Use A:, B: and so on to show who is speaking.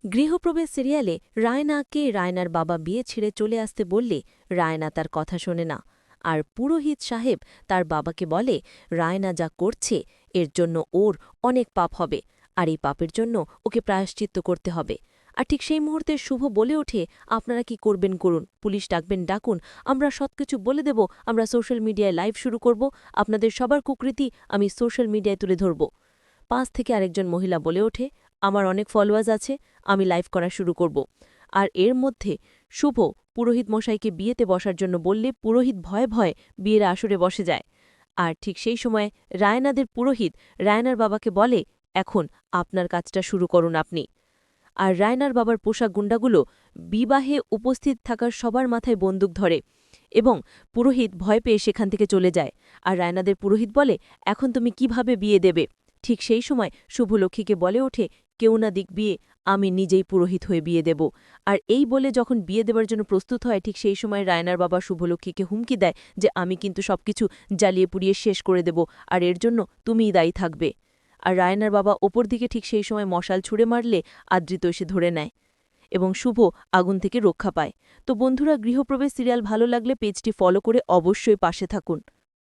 A: গৃহপ্রবেশ সিরিয়ালে রায়নাকে রায়নার বাবা বিয়ে ছেড়ে চলে আসতে বললে রায়না তার কথা শোনে না। আর পুরোহিত সাহেব তার বাবাকে বলে রায়না যা করছে এর জন্য ওর অনেক পাপ হবে, আর এই পাপের জন্য ওকে প্রায়শ্চিত্ত করতে হবে। আর ঠিক সেই মুহূর্তে শুভ বলে ওঠে, আপনারা কি করবেন করুন, পুলিশ ডাকবেন ডাকুন, আমরা সবকিছু বলে দেব, আমরা সোশ্যাল মিডিয়ায় লাইভ শুরু করব, আপনাদের সবার কুকৃতি আমি সোশ্যাল মিডিয়ায় তুলে ধরব। পাশ থেকে আরেকজন মহিলা বলে ওঠে, আমার অনেক ফলোয়ার্স আছে, আমি লাইভ করা শুরু করব। আর এর মধ্যে শুভ পুরোহিত মশাইকে বিয়েতে বসার জন্য বললে পুরোহিত ভয়ে ভয়ে বিয়ের আসরে বসে যায়। আর ঠিক সেই সময় রায়নাদের পুরোহিত রায়নার বাবাকে বলে, এখন আপনার কাজটা শুরু করুন আপনি। আর রায়নার বাবার পোশাক গুন্ডাগুলো বিবাহে উপস্থিত থাকার সবার মাথায় বন্দুক ধরে এবং পুরোহিত ভয় পেয়ে সেখান থেকে চলে যায়। আর রায়নাদের পুরোহিত বলে, এখন তুমি কিভাবে বিয়ে দেবে? ঠিক সেই সময় শুভলক্ষ্মীকে বলে ওঠে, কেউ না দিক বিয়ে, আমি নিজেই পুরোহিত হয়ে বিয়ে দেব। আর এই বলে যখন বিয়ে দেবার জন্য প্রস্তুত হয়, ঠিক সেই সময় রায়নার বাবা শুভলক্ষ্মীকে হুমকি দেয় যে আমি কিন্তু সবকিছু জ্বালিয়ে পুড়িয়ে শেষ করে দেব, আর এর জন্য তুমিই দায়ী থাকবে। আর রায়নার বাবা ওপর দিকে ঠিক সেই সময় মশাল ছুঁড়ে মারলে আদৃত এসে ধরে নেয় এবং শুভ আগুন থেকে রক্ষা পায়। তো বন্ধুরা, গৃহপ্রবেশ সিরিয়াল ভালো লাগলে পেজটি ফলো করে অবশ্যই পাশে থাকুন।